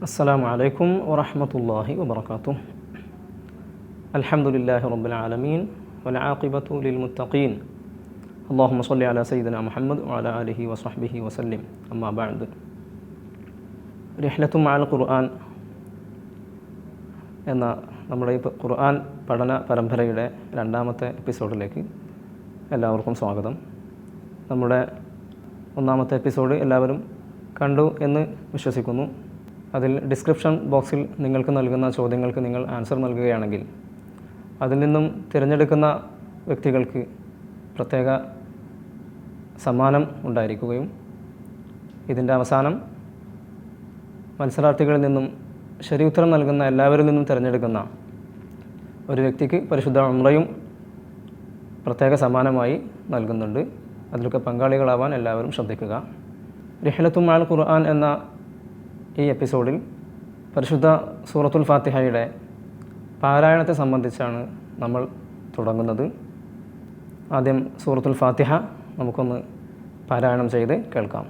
السلام عليكم ورحمة الله وبركاته. الحمد لله رب العالمين والعاقبة للمتقين. اللهم صل على سيدنا محمد وعلى آله وصحبه وسلم. أما بعد. رحلة مع القرآن എന്ന നമ്മുടെ ഈ ഖുർആൻ പഠന പരമ്പരയുടെ രണ്ടാമത്തെ എപ്പിസോഡിലേക്ക് എല്ലാവർക്കും സ്വാഗതം. നമ്മുടെ ഒന്നാമത്തെ എപ്പിസോഡ് എല്ലാവരും കണ്ടു എന്ന് വിശ്വസിക്കുന്നു. അതിൽ ഡിസ്ക്രിപ്ഷൻ ബോക്സിൽ നിങ്ങൾക്ക് നൽകുന്ന ചോദ്യങ്ങൾക്ക് നിങ്ങൾ ആൻസർ നൽകുകയാണെങ്കിൽ അതിൽ നിന്നും തിരഞ്ഞെടുക്കുന്ന വ്യക്തികൾക്ക് പ്രത്യേക സമ്മാനം ഉണ്ടായിരിക്കുകയും ഇതിൻ്റെ അവസാനം മത്സരാർത്ഥികളിൽ നിന്നും ശരി ഉത്തരം നൽകുന്ന എല്ലാവരിൽ നിന്നും തിരഞ്ഞെടുക്കുന്ന ഒരു വ്യക്തിക്ക് പരിശുദ്ധ ഉംറയും പ്രത്യേക സമ്മാനമായി നൽകുന്നുണ്ട്. അതിലൊക്കെ പങ്കാളികളാവാൻ എല്ലാവരും ശ്രദ്ധിക്കുക. റിഹ്ലത്തും മഅൽ ഖുർആൻ എന്ന ഈ എപ്പിസോഡിൽ പരിശുദ്ധ സൂറത്തുൽ ഫാത്തിഹയുടെ പാരായണത്തെ സംബന്ധിച്ചാണ് നമ്മൾ തുടങ്ങുന്നത്. ആദ്യം സൂറത്തുൽ ഫാത്തിഹ നമുക്കൊന്ന് പാരായണം ചെയ്ത് കേൾക്കാം.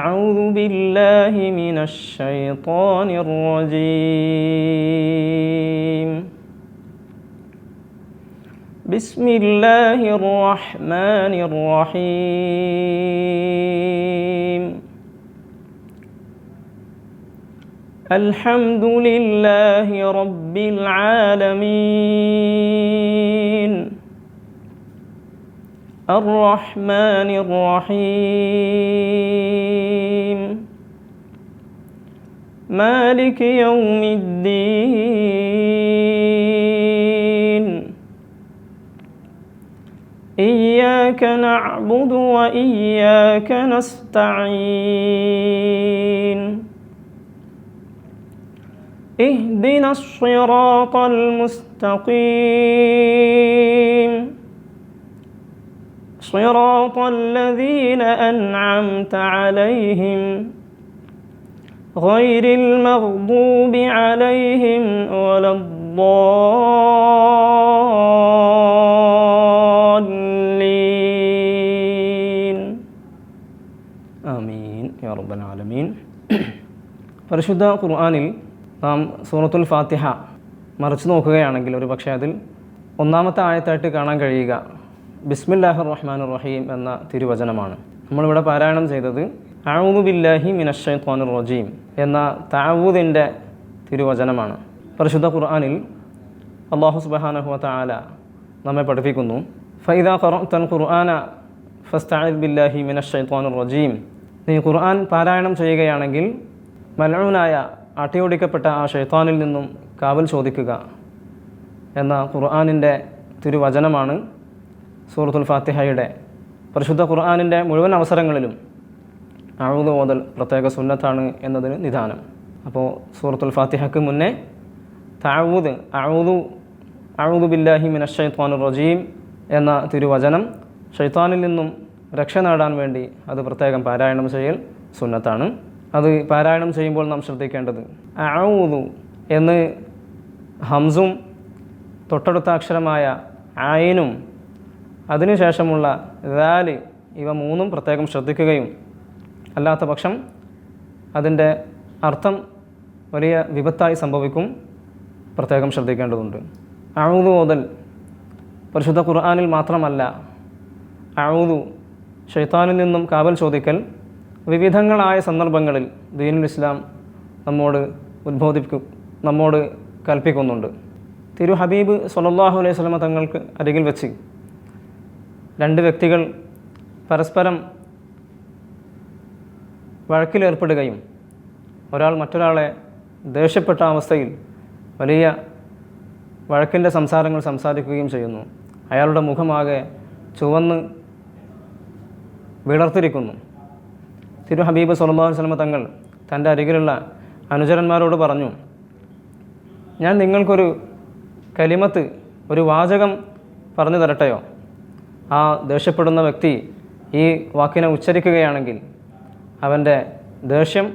أعوذ بالله من الشيطان الرجيم. بسم الله الرحمن الرحيم. الحمد لله رب العالمين. الرحمن الرحيم. مالك يوم الدين. إياك نعبد وإياك نستعين. اهدنا الصراط المستقيم. صراط الذين أنعمت عليهم غير المغضوب عليهم ولا الضالين. آمين يا رب العالمين. പരിശുദ്ധ ഖുർആനിൽ നാം സൂറത്തുൽ ഫാത്തിഹ മറിച്ച് നോക്കുകയാണെങ്കിൽ ഒരു പക്ഷേ അതിൽ ഒന്നാമത്തെ ആയത്തായിട്ട് കാണാൻ കഴിയുക ബിസ്മില്ലാഹിർ റഹ്മാനിർ റഹീം എന്ന തിരുവചനമാണ്. നമ്മളിവിടെ പാരായണം ചെയ്തത് അഊദു ബില്ലാഹി മിനശ് ശൈത്വാനിർ റജീം എന്ന തഅവൂദിൻ്റെ തിരുവചനമാണ്. പരിശുദ്ധ ഖുർആനിൽ അല്ലാഹു സുബ്ഹാനഹു വ തആല നമ്മെ പഠിപ്പിക്കുന്നു, ഫഇദാ ഖറഅതൽ ഖുർആന ഫസ്തഇദ് ബില്ലാഹി മിനശ് ശൈത്വാനിർ റജീം. നീ ഖുർആൻ പാരായണം ചെയ്യുകയാണെങ്കിൽ മൽഊനായ അട്ടിയോടിക്കപ്പെട്ട ആ ഷൈത്താനിൽ നിന്നും കാവൽ ചോദിക്കുക എന്ന ഖുർആനിൻ്റെ തിരുവചനമാണ് സൂറത്തുൽ ഫാത്തിഹയുടെ. പരിശുദ്ധ ഖുർആനിൻ്റെ മുഴുവൻ അവസരങ്ങളിലും അഊദു ഓതൽ പ്രത്യേക സുന്നത്താണ് എന്നതിന് നിദാനം. അപ്പോൾ സൂറത്തുൽ ഫാത്തിഹയ്ക്ക് മുന്നേ തഅവൂദ് അഊദു ബില്ലാഹി മിനശ് ശൈത്വാനിർ റജീം എന്ന തിരുവചനം ഷൈത്താനിൽ നിന്നും രക്ഷ നേടാൻ വേണ്ടി അത് പ്രത്യേകം പാരായണം ചെയ്യൽ സുന്നത്താണ്. അത് പാരായണം ചെയ്യുമ്പോൾ നാം ശ്രദ്ധിക്കേണ്ടത് അഊദു എന്ന് ഹംസും തൊട്ടടുത്ത അക്ഷരമായ ആയിനും അതിനുശേഷമുള്ള ദാല് ഇവ മൂന്നും പ്രത്യേകം ശ്രദ്ധിക്കുകയും അല്ലാത്ത പക്ഷം അതിൻ്റെ അർത്ഥം വലിയ വിപത്തായി സംഭവിക്കും, പ്രത്യേകം ശ്രദ്ധിക്കേണ്ടതുണ്ട്. അഊദു ഓതൽ പരിശുദ്ധ ഖുർആനിൽ മാത്രമല്ല, അഊദു ശൈത്താനിൽ നിന്നും കാവൽ ചോദിക്കൽ വിവിധങ്ങളായ സന്ദർഭങ്ങളിൽ ദീനുൽ ഇസ്ലാം നമ്മോട് കൽപ്പിക്കുന്നുണ്ട്. തിരു ഹബീബ് സ്വല്ലല്ലാഹു അലൈഹി വസല്ലം തങ്ങൾക്ക് അരികിൽ വെച്ച് രണ്ട് വ്യക്തികൾ പരസ്പരം വഴക്കിലേർപ്പെടുകയും ഒരാൾ മറ്റൊരാളെ ദേഷ്യപ്പെട്ട അവസ്ഥയിൽ വലിയ വഴക്കിൻ്റെ സംസാരങ്ങൾ സംസാരിക്കുകയും ചെയ്യുന്നു. അയാളുടെ മുഖമാകെ ചുവന്ന് വിളർത്തിരിക്കുന്നു. തിരു ഹബീബ് സ്വല്ലല്ലാഹു അലൈഹി വസല്ലം തങ്ങൾ തൻ്റെ അരികിലുള്ള അനുചരന്മാരോട് പറഞ്ഞു, ഞാൻ നിങ്ങൾക്കൊരു കലിമത്ത്, ഒരു വാചകം പറഞ്ഞു തരട്ടെയോ? ആ ദേഷ്യപ്പെടുന്ന വ്യക്തി ഈ വാക്കിനെ ഉച്ചരിക്കുകയാണെങ്കിൽ അവൻ്റെ ദേഷ്യം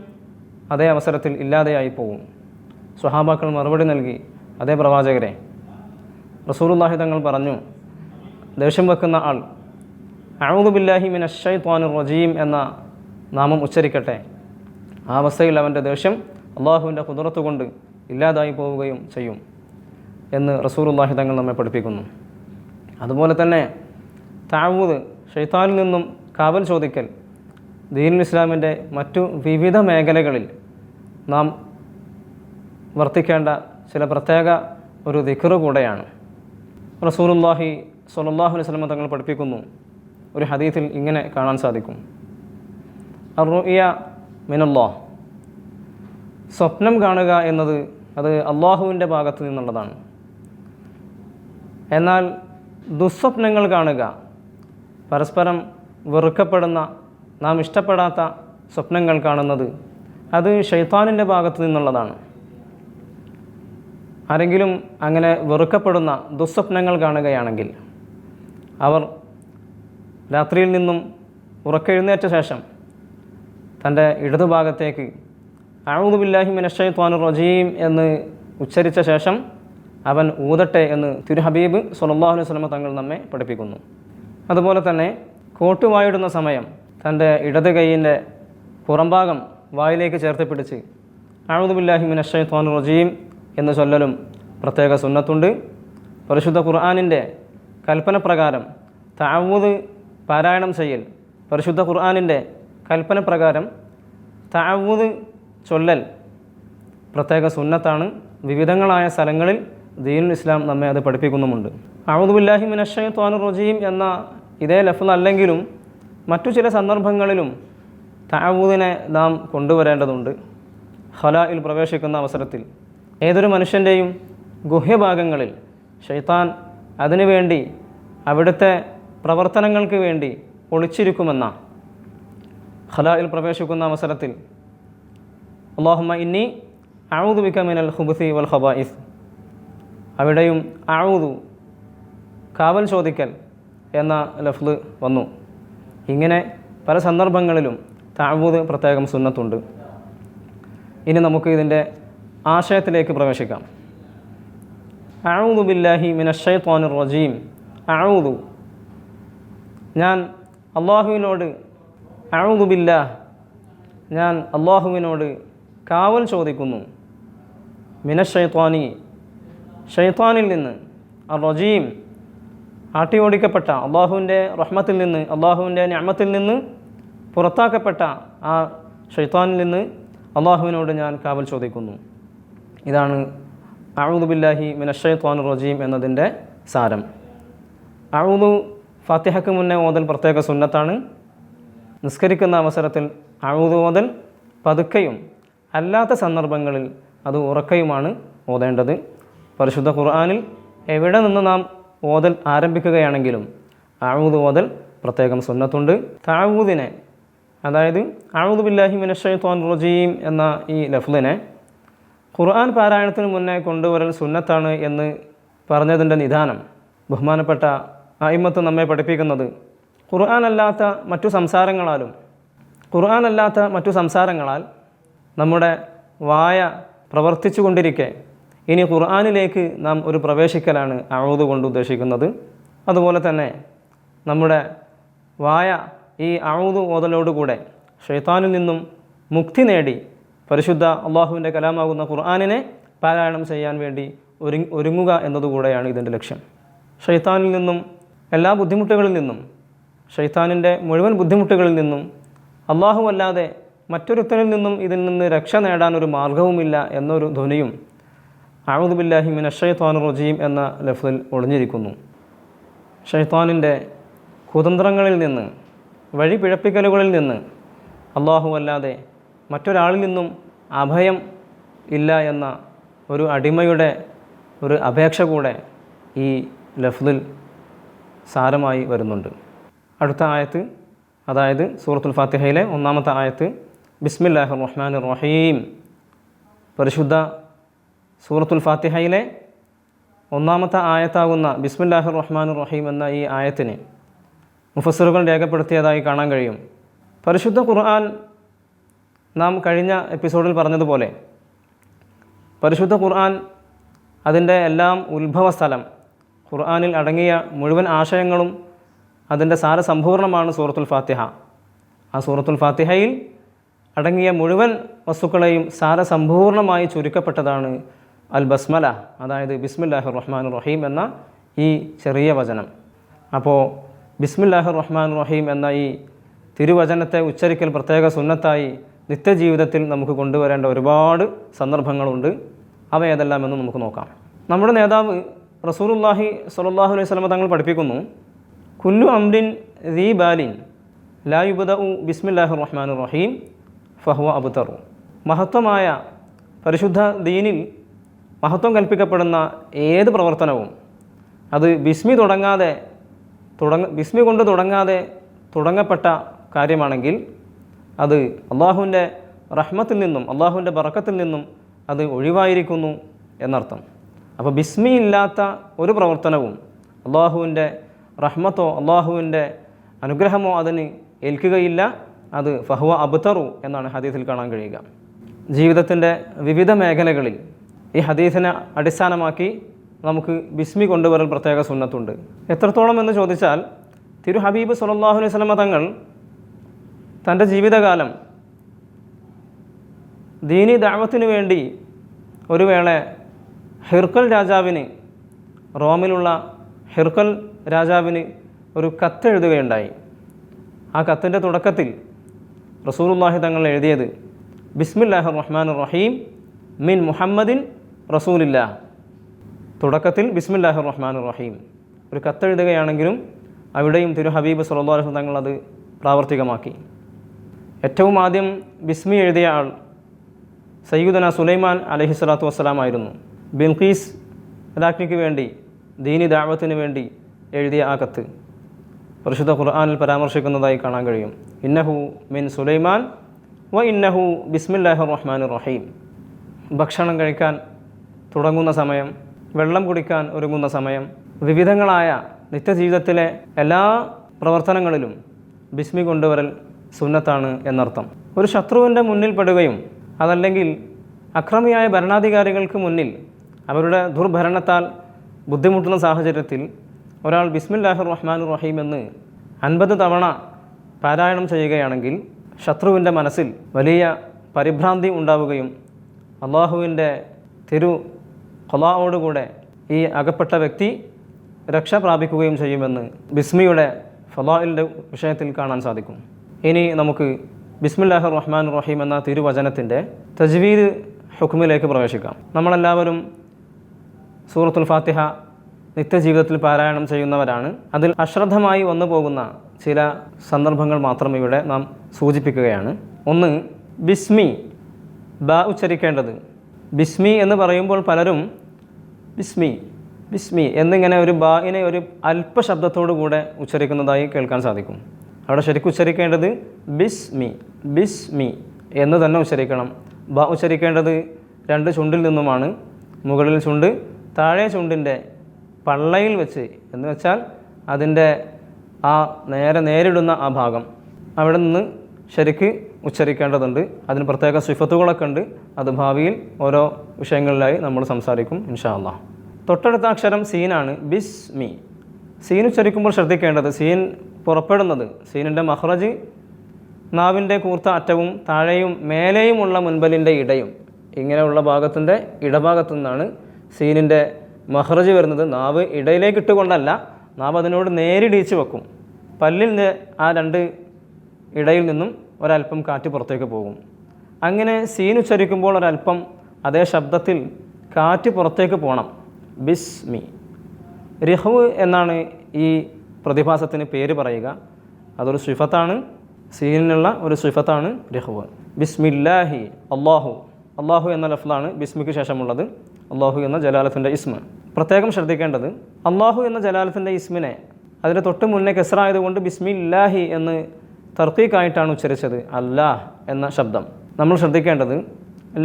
അതേ അവസരത്തിൽ ഇല്ലാതെയായി പോകും. സ്വഹാബാക്കൾ മറുപടി നൽകി, അതേ പ്രവാചകരെ, റസൂലുള്ളാഹി തങ്ങൾ പറഞ്ഞു, ദേഷ്യം വെക്കുന്ന ആൾ അഊദു ബില്ലാഹി മിനശ് ശൈത്വാനിർ റജീം എന്ന നാമം ഉച്ചരിക്കട്ടെ. ആ അവസ്ഥയിൽ അവൻ്റെ ദേഷ്യം അള്ളാഹുവിൻ്റെ ഖുദ്റത്ത് കൊണ്ട് ഇല്ലാതായി പോവുകയും ചെയ്യും എന്ന് റസൂലുള്ളാഹി തങ്ങൾ നമ്മെ പഠിപ്പിക്കുന്നു. അതുപോലെ തന്നെ തഅവൂദ്, ശൈത്താനിൽ നിന്നും കാവൽ ചോദിക്കൽ ദീനുൽ ഇസ്ലാമിൻ്റെ മറ്റു വിവിധ മേഖലകളിൽ നാം വർത്തിക്കേണ്ട ചില പ്രത്യേക ഒരു ദിക്ർ കൂടെയാണ്. റസൂലുള്ളാഹി സ്വല്ലല്ലാഹു അലൈഹി വസല്ലം തങ്ങൾ പഠിപ്പിക്കുന്നു, ഒരു ഹദീസിൽ ഇങ്ങനെ കാണാൻ സാധിക്കും, അർ-റുഅ്യ മിനല്ലാഹ്, സ്വപ്നം കാണുക എന്നത് അത് അള്ളാഹുവിൻ്റെ ഭാഗത്ത് നിന്നുള്ളതാണ്. എന്നാൽ ദുസ്വപ്നങ്ങൾ കാണുക, പരസ്പരം വെറുക്കപ്പെടുന്ന, നാം ഇഷ്ടപ്പെടാത്ത സ്വപ്നങ്ങൾ കാണുന്നത് അത് ശൈത്താനിൻ്റെ ഭാഗത്ത് നിന്നുള്ളതാണ്. ആരെങ്കിലും അങ്ങനെ വെറുക്കപ്പെടുന്ന ദുസ്വപ്നങ്ങൾ കാണുകയാണെങ്കിൽ അവർ രാത്രിയിൽ നിന്നും ഉറക്കെഴുന്നേറ്റ ശേഷം തൻ്റെ ഇടതുഭാഗത്തേക്ക് അഊദു ബില്ലാഹി മിനശ് ശൈത്വാനിർ റജീം എന്ന് ഉച്ചരിച്ച ശേഷം അവൻ ഊതട്ടെ എന്ന് തിരുഹബീബ് സ്വല്ലല്ലാഹു അലൈഹി വസല്ലം തങ്ങൾ നമ്മെ പഠിപ്പിക്കുന്നു. അതുപോലെ തന്നെ കോട്ടുവായിടുന്ന സമയം തൻ്റെ ഇടത് കൈയിൻ്റെ പുറംഭാഗം വായിലേക്ക് ചേർത്ത് പിടിച്ച് അഊദു ബില്ലാഹി മിനശ് ശൈത്വാനിർ റജീം എന്ന് ചൊല്ലലും പ്രത്യേക സുന്നത്തുണ്ട്. പരിശുദ്ധ ഖുർആനിൻ്റെ കൽപ്പന പ്രകാരം തഅവൂദ് പാരായണം ചെയ്യൽ, പരിശുദ്ധ ഖുർആനിൻ്റെ കൽപ്പന പ്രകാരം തഅവൂദ് ചൊല്ലൽ പ്രത്യേക സുന്നത്താണ്. വിവിധങ്ങളായ സ്ഥലങ്ങളിൽ ദീനുൽ ഇസ്ലാം നമ്മെ അത് പഠിപ്പിക്കുന്നുമുണ്ട്. അഊദു ബില്ലാഹി മിനശ് ശൈത്വാനിർ റജീം എന്ന ഇതേ ലഫ്ള് അല്ലെങ്കിലും മറ്റു ചില സന്ദർഭങ്ങളിലും തഅവൂദിനെ നാം കൊണ്ടുവരേണ്ടതുണ്ട്. ഖലായിൽ പ്രവേശിക്കുന്ന അവസരത്തിൽ ഏതൊരു മനുഷ്യൻ്റെയും ഗുഹ്യഭാഗങ്ങളിൽ ശൈത്താൻ അതിനുവേണ്ടി അവിടുത്തെ പ്രവർത്തനങ്ങൾക്ക് വേണ്ടി ഒളിച്ചിരിക്കുമെന്ന ഖലായിൽ പ്രവേശിക്കുന്ന അവസരത്തിൽ അല്ലാഹുമ്മ ഇന്നി അഊദു ബിക മിനൽ ഖുബുസി വൽ ഖബായിസ്, അവിടെയും അഊദു കാവൽ ചോദിക്കൽ എന്ന ലഫ്ള് വന്നു. ഇങ്ങനെ പല സന്ദർഭങ്ങളിലും തഅവൂദ് പ്രത്യേകം സുന്നത്തുണ്ട്. ഇനി നമുക്ക് ഇതിൻ്റെ ആശയത്തിലേക്ക് പ്രവേശിക്കാം. അഊദു ബില്ലാഹി മിനശ് ശൈത്വാനിർ റജീം, അഊദു, ഞാൻ അള്ളാഹുവിനോട്, അഊദു ബില്ലാഹ്, ഞാൻ അള്ളാഹുവിനോട് കാവൽ ചോദിക്കുന്നു, മിനശ് ശൈത്വാനി, ശൈത്വാനിൽ നിന്ന്, അർ-റജീം, ആട്ടിയോടിക്കപ്പെട്ട, അള്ളാഹുവിൻ്റെ റഹ്മത്തിൽ നിന്ന്, അള്ളാഹുവിൻ്റെ നിഅമത്തിൽ നിന്ന് പുറത്താക്കപ്പെട്ട ആ ശൈത്വാനിൽ നിന്ന് അള്ളാഹുവിനോട് ഞാൻ കാവൽ ചോദിക്കുന്നു. ഇതാണ് അഊദു ബില്ലാഹി മിനശ് ശൈത്വാനിർ റജീം എന്നതിൻ്റെ സാരം. അഊദു ഫാത്തിഹയ്ക്ക് മുന്നേ ഓതൽ പ്രത്യേക സുന്നത്താണ്. നിസ്കരിക്കുന്ന അവസരത്തിൽ അഊദു ഓതൽ പതുക്കെയും അല്ലാത്ത സന്ദർഭങ്ങളിൽ അത് ഉറക്കയുമാണ് ഓതേണ്ടത്. പരിശുദ്ധ ഖുർആനിൽ എവിടെ നിന്ന് നാം ഓതൽ ആരംഭിക്കുകയാണെങ്കിലും അഊദു ഓതൽ പ്രത്യേകം സുന്നത്തുണ്ട്. തഅവൂദിനെ, അതായത് അഊദു ബില്ലാഹി മിനശ് ശൈത്വാനിർ റജീം എന്ന ഈ ലഫ്ളിനെ ഖുർആൻ പാരായണത്തിന് മുന്നേ കൊണ്ടുവരൽ സുന്നത്താണ് എന്ന് പറഞ്ഞതിൻ്റെ നിദാനം ബഹുമാനപ്പെട്ട അയിമ്മത്ത് നമ്മെ പഠിപ്പിക്കുന്നത് ഖുർആൻ അല്ലാത്ത മറ്റു സംസാരങ്ങളാൽ നമ്മുടെ വായ പ്രവർത്തിച്ചു കൊണ്ടിരിക്കെ ഇനി ഖുർആനിലേക്ക് നാം ഒരു പ്രവേശിക്കലാണ് അഊദു കൊണ്ട് ഉദ്ദേശിക്കുന്നത്. അതുപോലെ തന്നെ നമ്മുടെ വായ ഈ അഊദു ഓതലോടുകൂടെ ശൈത്താനിൽ നിന്നും മുക്തി നേടി പരിശുദ്ധ അള്ളാഹുവിൻ്റെ കലാമാകുന്ന ഖുർആനിനെ പാരായണം ചെയ്യാൻ വേണ്ടി ഒരുങ്ങുക എന്നതുകൂടെയാണ് ഇതിൻ്റെ ലക്ഷ്യം. ശൈത്താനിൽ നിന്നും, എല്ലാ ബുദ്ധിമുട്ടുകളിൽ നിന്നും, ശൈത്താനിൻ്റെ മുഴുവൻ ബുദ്ധിമുട്ടുകളിൽ നിന്നും അള്ളാഹു അല്ലാതെ മറ്റൊരുത്തനിൽ നിന്നും ഇതിൽ നിന്ന് രക്ഷ നേടാൻ ഒരു മാർഗവുമില്ല എന്നൊരു ധ്വനിയും അഊദു ബില്ലാഹി മിനശ് ശൈത്വാനിർ റജീം എന്ന ലഫ്ളിൽ ഒളിഞ്ഞിരിക്കുന്നു. ശൈത്താനിൻ്റെ കുതന്ത്രങ്ങളിൽ നിന്ന്, വഴി പിഴപ്പിക്കലുകളിൽ നിന്ന് അള്ളാഹു അല്ലാതെ മറ്റൊരാളിൽ നിന്നും അഭയം ഇല്ല എന്ന ഒരു അടിമയുടെ ഒരു അപേക്ഷ കൂടെ ഈ ലഫ്ളിൽ സാരമായി വരുന്നുണ്ട്. അടുത്ത ആയത്ത്, അതായത് സൂറത്തുൽ ഫാത്തിഹയിലെ ഒന്നാമത്തെ ആയത്ത്, ബിസ്മില്ലാഹിർ റഹ്മാനിർ റഹീം. പരിശുദ്ധ സൂറത്തുൽ ഫാത്തിഹയിലെ ഒന്നാമത്തെ ആയത്താകുന്ന ബിസ്മില്ലാഹിർ റഹ്മാനിർ റഹീം എന്ന ഈ ആയത്തിന് മുഫസ്സിറുകൾ രേഖപ്പെടുത്തിയതായി കാണാൻ കഴിയും. പരിശുദ്ധ ഖുർആൻ, നാം കഴിഞ്ഞ എപ്പിസോഡിൽ പറഞ്ഞതുപോലെ പരിശുദ്ധ ഖുർആൻ അതിൻ്റെ എല്ലാം ഉത്ഭവസ്ഥലം, ഖുർആനിൽ അടങ്ങിയ മുഴുവൻ ആശയങ്ങളും അതിൻ്റെ സാരസമ്പൂർണ്ണമാണ് സൂറത്തുൽ ഫാത്തിഹ. ആ സൂറത്തുൽ ഫാത്തിഹയിൽ അടങ്ങിയ മുഴുവൻ വസ്തുക്കളെയും സാരസമ്പൂർണമായി ചുരുക്കപ്പെട്ടതാണ് അൽ ബസ്മല, അതായത് ബിസ്മില്ലാഹിർ റഹ്മാനിർ റഹീം എന്ന ഈ ചെറിയ വചനം. അപ്പോൾ ബിസ്മില്ലാഹിർ റഹ്മാനിർ റഹീം എന്ന ഈ തിരുവചനത്തെ ഉച്ചരിക്കൽ പ്രത്യേക സുന്നത്തായി നിത്യജീവിതത്തിൽ നമുക്ക് കൊണ്ടുവരേണ്ട ഒരുപാട് സന്ദർഭങ്ങളുണ്ട്. അവ ഏതെല്ലാമെന്ന് നമുക്ക് നോക്കാം. നമ്മുടെ നേതാവ് റസൂലുള്ളാഹി സ്വല്ലല്ലാഹു അലൈഹി വസല്ലം തങ്ങൾ പഠിപ്പിക്കുന്നു, കുല്ലു അംരിൻ ദീ ബാലിൻ ലാ യുബ്ദഉ ബിസ്മില്ലാഹിർ റഹ്മാനിർ റഹീം ഫഹുവ അബ്തറു. മഹത്വമായ പരിശുദ്ധ ദീനിൽ മഹത്വം കൽപ്പിക്കപ്പെടുന്ന ഏത് പ്രവർത്തനവും അത് ബിസ്മി കൊണ്ട് തുടങ്ങാതെ തുടങ്ങപ്പെട്ട കാര്യമാണെങ്കിൽ അത് അള്ളാഹുവിൻ്റെ റഹ്മത്തിൽ നിന്നും അള്ളാഹുവിൻ്റെ ബറക്കത്തിൽ നിന്നും അത് ഒഴിവായിരിക്കുന്നു എന്നർത്ഥം. അപ്പോൾ ബിസ്മി ഇല്ലാത്ത ഒരു പ്രവർത്തനവും അള്ളാഹുവിൻ്റെ റഹ്മത്തോ അള്ളാഹുവിൻ്റെ അനുഗ്രഹമോ അതിന് ഏൽക്കുകയില്ല. അത് ഫഹുവ അബ്തറു എന്നാണ് ഹദീസിൽ കാണാൻ കഴിയുക. ജീവിതത്തിൻ്റെ വിവിധ മേഖലകളിൽ ഈ ഹദീസിനെ അടിസ്ഥാനമാക്കി നമുക്ക് ബിസ്മി കൊണ്ടുവരൽ പ്രത്യേക സുന്നത്തുണ്ട്. എത്രത്തോളം എന്ന് ചോദിച്ചാൽ, തിരു ഹബീബ് സ്വല്ലല്ലാഹു അലൈഹി വസല്ലം തങ്ങൾ തൻ്റെ ജീവിതകാലം ദീനി ദഅവത്തിന് വേണ്ടി ഒരു വേള റോമിലുള്ള ഹിർക്കൽ രാജാവിന് ഒരു കത്തെഴുതുകയുണ്ടായി. ആ കത്തിൻ്റെ തുടക്കത്തിൽ റസൂലുള്ളാഹി തങ്ങൾ എഴുതിയത് ബിസ്മില്ലാഹിർ റഹ്മാനിർ റഹീം മിൻ മുഹമ്മദിൻ റസൂലില്ലാ. തുടക്കത്തിൽ ബിസ്മില്ലാഹിർ റഹ്മാനിർ റഹീം ഒരു കത്തെഴുതുകയാണെങ്കിലും അവിടെയും തിരു ഹബീബ് സ്വല്ലല്ലാഹു അലൈഹി വസല്ലം തങ്ങൾ അത് പ്രാവർത്തികമാക്കി. ഏറ്റവും ആദ്യം ബിസ്മി എഴുതിയ ആൾ സയ്യിദുന സുലൈമാൻ അലൈഹിസ്സലാത്തു വസ്സലാം ആയിരുന്നു. ബിൽഖീസ് രാജ്ഞിക്ക് വേണ്ടി ദീനി ദഅവത്തിന് വേണ്ടി എഴുതിയ ആ കത്ത് പരിശുദ്ധ ഖുർആനിൽ പരാമർശിക്കുന്നതായി കാണാൻ കഴിയും. ഇന്നഹു മിൻ സുലൈമാൻ വ ഇന്നഹു ബിസ്മില്ലാഹിർ റഹ്മാനിർ റഹീം. ഭക്ഷണം കഴിക്കാൻ തുടങ്ങുന്ന സമയം, വെള്ളം കുടിക്കാൻ ഒരുങ്ങുന്ന സമയം, വിവിധങ്ങളായ നിത്യജീവിതത്തിലെ എല്ലാ പ്രവർത്തനങ്ങളിലും ബിസ്മി കൊണ്ടുവരൽ സുന്നത്താണ് എന്നർത്ഥം. ഒരു ശത്രുവിൻ്റെ മുന്നിൽ പെടുകയും അതല്ലെങ്കിൽ അക്രമിയായ ഭരണാധികാരികൾക്ക് മുന്നിൽ അവരുടെ ദുർഭരണത്താൽ ബുദ്ധിമുട്ടുന്ന സാഹചര്യത്തിൽ ഒരാൾ ബിസ്മില്ലാഹിർ റഹ്മാനിർ റഹീം എന്ന് 50 തവണ പാരായണം ചെയ്യുകയാണെങ്കിൽ ശത്രുവിൻ്റെ മനസ്സിൽ വലിയ പരിഭ്രാന്തി ഉണ്ടാവുകയും അള്ളാഹുവിൻ്റെ തിരു ഖലാഓടുകൂടെ ഈ അകപ്പെട്ട വ്യക്തി രക്ഷ പ്രാപിക്കുകയും ചെയ്യുമെന്ന് ബിസ്മിയുടെ ഫളായിലിൻ്റെ വിഷയത്തിൽ കാണാൻ സാധിക്കും. ഇനി നമുക്ക് ബിസ്മില്ലാഹിർ റഹ്മാനിർ റഹീം എന്ന തിരുവചനത്തിൻ്റെ തജ്വീദ് ഹുക്മിലേക്ക് പ്രവേശിക്കാം. നമ്മളെല്ലാവരും സൂറത്തുൽ ഫാത്തിഹ നിത്യജീവിതത്തിൽ പാരായണം ചെയ്യുന്നവരാണ്. അതിൽ അശ്രദ്ധമായി വന്നു പോകുന്ന ചില സന്ദർഭങ്ങൾ മാത്രം ഇവിടെ നാം സൂചിപ്പിക്കുകയാണ്. ഒന്ന്, ബിസ്മി ബ ഉച്ചരിക്കേണ്ടത്. ബിസ്മി എന്ന് പറയുമ്പോൾ പലരും ബിസ്മി ബിസ്മി എന്നിങ്ങനെ ഒരു ബായിനെ ഒരു അല്പശബ്ദത്തോടു കൂടെ ഉച്ചരിക്കുന്നതായി കേൾക്കാൻ സാധിക്കും. അവിടെ ശരിക്കും ഉച്ചരിക്കേണ്ടത് ബിസ്മി ബിസ്മി എന്ന് തന്നെ ഉച്ചരിക്കണം. ബ ഉച്ചരിക്കേണ്ടത് 2 ചുണ്ടിൽ നിന്നുമാണ്. മുകളിൽ ചുണ്ട്, താഴെ ചുണ്ടിൻ്റെ പള്ളയിൽ വെച്ച്, എന്ന് വെച്ചാൽ അതിൻ്റെ ആ നേരിടുന്ന ആ ഭാഗം അവിടെ നിന്ന് ശരിക്ക് ഉച്ചരിക്കേണ്ടതുണ്ട്. അതിന് പ്രത്യേക സിഫത്തുകളൊക്കെ ഉണ്ട്. അത് ഭാവിയിൽ ഓരോ വിഷയങ്ങളിലായി നമ്മൾ സംസാരിക്കും ഇൻഷാ അല്ലാഹ്. തൊട്ടടുത്ത അക്ഷരം സീനാണ്, ബിസ്മി. സീൻ ഉച്ചരിക്കുമ്പോൾ ശ്രദ്ധിക്കേണ്ടത്, സീൻ പുറപ്പെടുന്നത്, സീനിൻ്റെ മഖ്റജ് നാവിൻ്റെ കൂർത്ത അറ്റവും താഴെയും മേലെയുമുള്ള മുൻപലിൻ്റെ ഇടയും, ഇങ്ങനെയുള്ള ഭാഗത്തിൻ്റെ ഇടഭാഗത്തു നിന്നാണ് സീനിൻ്റെ മഖ്റജ് വരുന്നത്. നാവ് ഇടയിലേക്ക് ഇട്ടുകൊണ്ടല്ല, നാവ് അതിനോട് നേരിടിച്ച് വെക്കും. പല്ലിൻ്റെ ആ 2 ഇടയിൽ നിന്നും ഒരല്പം കാറ്റ് പുറത്തേക്ക് പോകും. അങ്ങനെ സീൻ ഉച്ചരിക്കുമ്പോൾ ഒരല്പം അതേ ശബ്ദത്തിൽ കാറ്റ് പുറത്തേക്ക് പോകണം. ബിസ്മി. റിഹ്വ് എന്നാണ് ഈ പ്രതിഭാസത്തിന് പേര് പറയുക. അതൊരു സിഫത്താണ്, സീനിനുള്ള ഒരു സിഫത്താണ് റിഹ്വ്. ബിസ്മില്ലാഹി അള്ളാഹു. അള്ളാഹു എന്ന ലഫ്ലാണ് ബിസ്മിക്ക് ശേഷമുള്ളത്. അള്ളാഹു എന്ന ജലാലത്തിൻ്റെ ഇസ്മ. പ്രത്യേകം ശ്രദ്ധിക്കേണ്ടത്, അള്ളാഹു എന്ന ജലാലത്തിൻ്റെ ഇസ്മിനെ അതിന് തൊട്ട് മുന്നേ കെസ്റായതുകൊണ്ട് ബിസ്മില്ലാഹി എന്ന് തർക്കീക്കായിട്ടാണ് ഉച്ചരിച്ചത്, അല്ലാഹ് എന്ന ശബ്ദം. നമ്മൾ ശ്രദ്ധിക്കേണ്ടത്,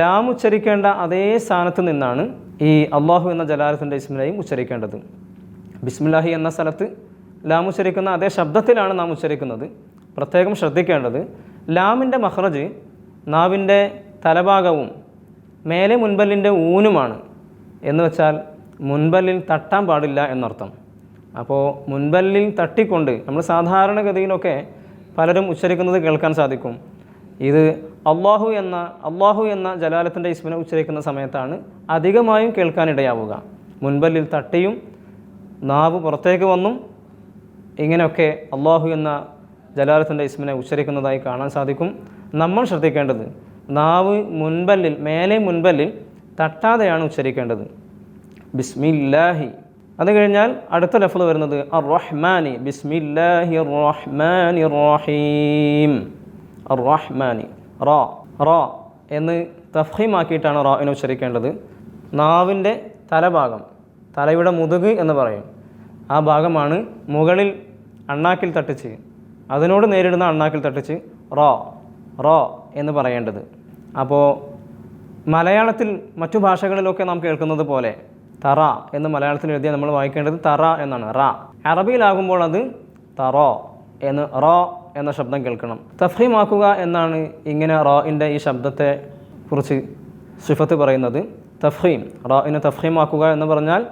ലാം ഉച്ചരിക്കേണ്ട അതേ സ്ഥാനത്ത് നിന്നാണ് ഈ അള്ളാഹു എന്ന ജലാലത്തിൻ്റെ ഇസ്മിനെയും ഉച്ചരിക്കേണ്ടത്. ബിസ്മില്ലാഹി എന്ന സ്ഥലത്ത് ലാം ഉച്ചരിക്കുന്ന അതേ ശബ്ദത്തിലാണ് നാം ഉച്ചരിക്കുന്നത്. പ്രത്യേകം ശ്രദ്ധിക്കേണ്ടത്, ലാമിൻ്റെ മഖ്റജ് നാവിൻ്റെ തലഭാഗവും മേലെ മുൻപല്ലിൻ്റെ ഊനുമാണ്. എന്ന് വെച്ചാൽ മുൻപല്ലിൽ തട്ടാൻ പാടില്ല എന്നർത്ഥം. അപ്പോൾ മുൻപല്ലിൽ തട്ടിക്കൊണ്ട് നമ്മൾ സാധാരണഗതിയിലൊക്കെ പലരും ഉച്ചരിക്കുന്നത് കേൾക്കാൻ സാധിക്കും. ഇത് അള്ളാഹു എന്ന ജലാലത്തിൻ്റെ ഇസ്മിനെ ഉച്ചരിക്കുന്ന സമയത്താണ് അധികമായും കേൾക്കാനിടയാവുക. മുൻപല്ലിൽ തട്ടിയും നാവ് പുറത്തേക്ക് വന്നും ഇങ്ങനെയൊക്കെ അള്ളാഹു എന്ന ജലാലത്തിൻ്റെ ഇസ്മിനെ ഉച്ചരിക്കുന്നതായി കാണാൻ സാധിക്കും. നമ്മൾ ശ്രദ്ധിക്കേണ്ടത് നാവ് മേലെ മുൻപല്ലിൽ തട്ടാതെയാണ് ഉച്ചരിക്കേണ്ടത്. ബിസ്മില്ലാഹി. അത് കഴിഞ്ഞാൽ അടുത്ത ലഫ്ള് വരുന്നത് അർ-റഹ്മാനി. ബിസ്മില്ലാഹി റഹ്മാനി റഹീം. അർ-റഹ്മാനി. റ എന്ന് തഫ്ഹീമാക്കിയിട്ടാണ് റാഇനെ ഉച്ചരിക്കേണ്ടത്. നാവിൻ്റെ തലഭാഗം, തലയുടെ മുതുക് എന്ന് പറയും, ആ ഭാഗമാണ് മുകളിൽ അണ്ണാക്കിൽ തട്ടിച്ച്, അതിനോട് നേരിടുന്ന അണ്ണാക്കിൽ തട്ടിച്ച് റ എന്ന് പറയേണ്ടത്. അപ്പോൾ മലയാളത്തിൽ മറ്റു ഭാഷകളിലൊക്കെ നാം കേൾക്കുന്നത് പോലെ തറ എന്ന് മലയാളത്തിൽ എഴുതിയാൽ നമ്മൾ വായിക്കേണ്ടത് തറ എന്നാണ്, റ. അറബിയിലാകുമ്പോൾ അത് തറോ എന്ന് എന്ന ശബ്ദം കേൾക്കണം. തഫ്ഹീമാക്കുക എന്നാണ് ഇങ്ങനെ റാഇൻ്റെ ഈ ശബ്ദത്തെ കുറിച്ച് സിഫത്ത് പറയുന്നത്. തഫ്ഹീം, റാഇനെ തഫ്ഹീമാക്കുക എന്ന് പറഞ്ഞാൽ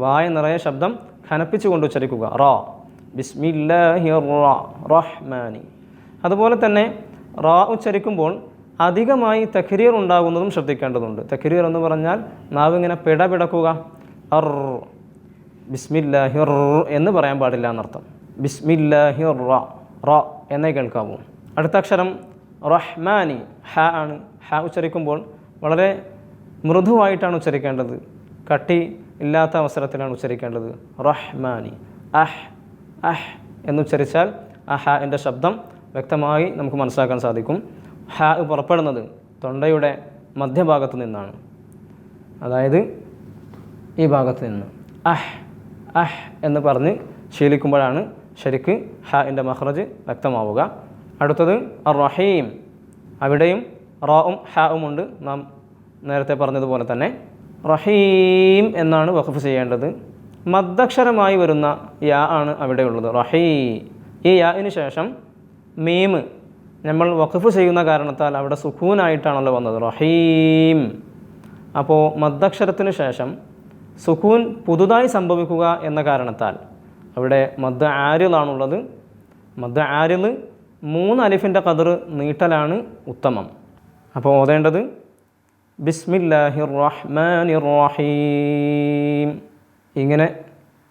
വായ നിറയെ ശബ്ദം ഖനപ്പിച്ചുകൊണ്ട് ഉച്ചരിക്കുക. ബിസ്മില്ലാഹിർ റഹ്മാനി. അതുപോലെ തന്നെ റാ ഉച്ചരിക്കുമ്പോൾ അധികമായി തക്രീർ ഉണ്ടാകുന്നതും ശ്രദ്ധിക്കേണ്ടതുണ്ട്. തക്രീർ എന്ന് പറഞ്ഞാൽ നാവ് ഇങ്ങനെ പിടപിടക്കുക. ബിസ്മില്ലാഹിർ എന്ന് പറയാൻ പാടില്ല എന്നർത്ഥം. ബിസ്മില്ലാഹിർ റ എന്നേ കേൾക്കാവൂ. അടുത്ത അക്ഷരം റഹ്മാനി, ഹ ആണ്. ഹ ഉച്ചരിക്കുമ്പോൾ വളരെ മൃദുവായിട്ടാണ് ഉച്ചരിക്കേണ്ടത്, കട്ടി ഇല്ലാത്ത അവസരത്തിലാണ് ഉച്ചരിക്കേണ്ടത്. റഹ്മാനി. അഹ് എന്നുച്ചരിച്ചാൽ ആ ഹ എൻ്റെ ശബ്ദം വ്യക്തമായി നമുക്ക് മനസ്സിലാക്കാൻ സാധിക്കും. ഹ പുറപ്പെടുന്നത് തൊണ്ടയുടെ മധ്യഭാഗത്ത് നിന്നാണ്, അതായത് ഈ ഭാഗത്ത് നിന്ന്. അഹ് എന്ന് പറഞ്ഞ് ശീലിക്കുമ്പോഴാണ് ശരിക്ക് ഹാഇൻ്റെ മഖ്റജ് വ്യക്തമാവുക. അടുത്തത് അർ-റഹീം. അവിടെയും റാഉം ഹാഉം ഉണ്ട്. നാം നേരത്തെ പറഞ്ഞതുപോലെ തന്നെ റഹീം എന്നാണ് വഖഫ് ചെയ്യേണ്ടത്. മദ്ദക്ഷരമായി വരുന്ന യാ ആണ് അവിടെയുള്ളത്, റഹീ. ഈ യാഇന് ശേഷം മീം നമ്മൾ വഖഫ് ചെയ്യുന്ന കാരണത്താൽ അവിടെ സുക്കൂനായിട്ടാണല്ലോ വന്നത്, റഹീം. അപ്പോൾ മദ്ദക്ഷരത്തിന് ശേഷം സുക്കൂൻ പുതുതായി സംഭവിക്കുക എന്ന കാരണത്താൽ അവിടെ മദ് ആരിലാണുള്ളത്. മദ് ആരിൽ 3 അലിഫിൻ്റെ ഖദർ നീട്ടലാണ് ഉത്തമം. അപ്പോൾ ഓതേണ്ടത് ബിസ്മില്ലാഹിർ റഹ്മാനിർ റഹീം. ഇങ്ങനെ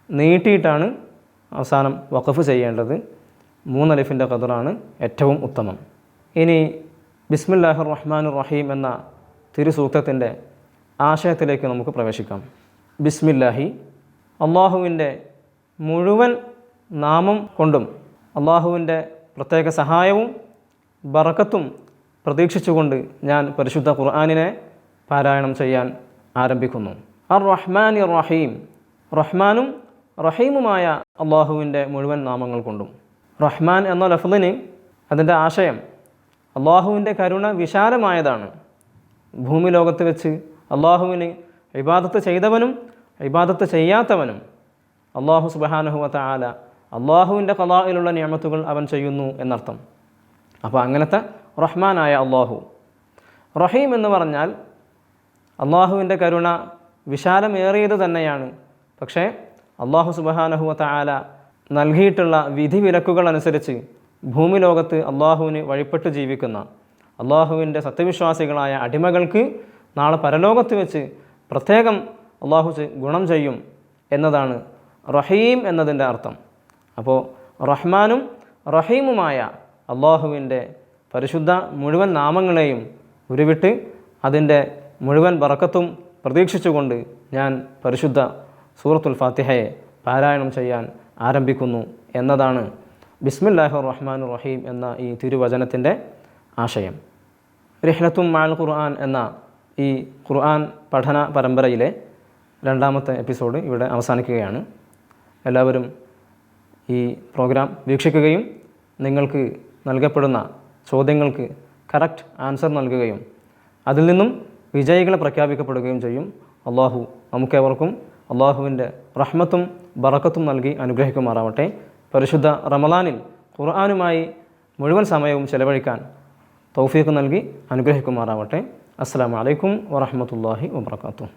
നീട്ടിയിട്ടാണ് അവസാനം വഖഫ് ചെയ്യേണ്ടത്. 3 അലിഫിൻ്റെ ഖദറാണ് ഏറ്റവും ഉത്തമം. ഇനി ബിസ്മില്ലാഹിർ റഹ്മാനിർ റഹീം എന്ന തിരുസൂക്തത്തിൻ്റെ ആശയത്തിലേക്ക് നമുക്ക് പ്രവേശിക്കാം. ബിസ്മില്ലാഹി, അള്ളാഹുവിൻ്റെ മുഴുവൻ നാമം കൊണ്ടും അള്ളാഹുവിൻ്റെ പ്രത്യേക സഹായവും ബറക്കത്തും പ്രതീക്ഷിച്ചുകൊണ്ട് ഞാൻ പരിശുദ്ധ ഖുർആനിനെ പാരായണം ചെയ്യാൻ ആരംഭിക്കുന്നു. അർ-റഹ്മാനിർ റഹീം. റഹ്മാനും റഹീമുമായ അള്ളാഹുവിൻ്റെ മുഴുവൻ നാമങ്ങൾ കൊണ്ടും. റഹ്മാൻ എന്ന ലഫ്ളിന് അതിൻ്റെ ആശയം അള്ളാഹുവിൻ്റെ കരുണ വിശാലമായതാണ്. ഭൂമി ലോകത്ത് വെച്ച് അള്ളാഹുവിന് ഇബാദത്ത് ചെയ്തവനും ഇബാദത്ത് ചെയ്യാത്തവനും അള്ളാഹു സുബ്ഹാനഹു വ തആല അള്ളാഹുവിൻ്റെ ഖളാഇലുള്ള നിഅമത്തുകൾ അവൻ ചെയ്യുന്നു എന്നർത്ഥം. അപ്പോൾ അങ്ങനത്തെ റഹ്മാനായ അള്ളാഹു. റഹീം എന്ന് പറഞ്ഞാൽ അള്ളാഹുവിൻ്റെ കരുണ വിശാലമേറിയത് തന്നെയാണ്. പക്ഷേ അള്ളാഹു സുബ്ഹാനഹു വ തആല നൽകിയിട്ടുള്ള വിധിവിലക്കുകൾ അനുസരിച്ച് ഭൂമി ലോകത്ത് അള്ളാഹുവിന് വഴിപ്പെട്ട് ജീവിക്കുന്ന അള്ളാഹുവിൻ്റെ സത്യവിശ്വാസികളായ അടിമകൾക്ക് നാളെ പരലോകത്ത് വെച്ച് പ്രത്യേകം അള്ളാഹു ഗുണം ചെയ്യും എന്നതാണ് റഹീം എന്നതിൻ്റെ അർത്ഥം. അപ്പോൾ റഹ്മാനും റഹീമുമായ അള്ളാഹുവിൻ്റെ പരിശുദ്ധ മുഴുവൻ നാമങ്ങളെയും ഉരുവിട്ട് അതിൻ്റെ മുഴുവൻ ബറക്കത്തും പ്രതീക്ഷിച്ചുകൊണ്ട് ഞാൻ പരിശുദ്ധ സൂറത്തുൽ ഫാത്തിഹയെ പാരായണം ചെയ്യാൻ ആരംഭിക്കുന്നു എന്നതാണ് ബിസ്മില്ലാഹിർ റഹ്മാനിർ റഹീം എന്ന ഈ തിരുവചനത്തിൻ്റെ ആശയം. റിഹ്ലത്തും മഅൽ ഖുർആൻ എന്ന ഈ ഖുർആൻ പഠന പരമ്പരയിലെ 2ാമത്തെ എപ്പിസോഡ് ഇവിടെ അവസാനിക്കുകയാണ്. എല്ലാവരും ഈ പ്രോഗ്രാം വീക്ഷിക്കുകയും നിങ്ങൾക്ക് നൽകപ്പെടുന്ന ചോദ്യങ്ങൾക്ക് കറക്റ്റ് ആൻസർ നൽകുകയും അതിൽ നിന്നും വിജയികളെ പ്രഖ്യാപിക്കപ്പെടുകയും ചെയ്യും. അള്ളാഹു നമുക്കേവർക്കും അള്ളാഹുവിൻ്റെ റഹ്മത്തും ബറക്കത്തും നൽകി അനുഗ്രഹിക്കുമാറാവട്ടെ. പരിശുദ്ധ റമളാനിൽ ഖുർആനുമായി മുഴുവൻ സമയവും ചെലവഴിക്കാൻ തൗഫീഖ് നൽകി അനുഗ്രഹിക്കുമാറാവട്ടെ. അസ്സലാമു അലൈക്കും വറഹ്മത്തുള്ളാഹി വബറകാതുഹു.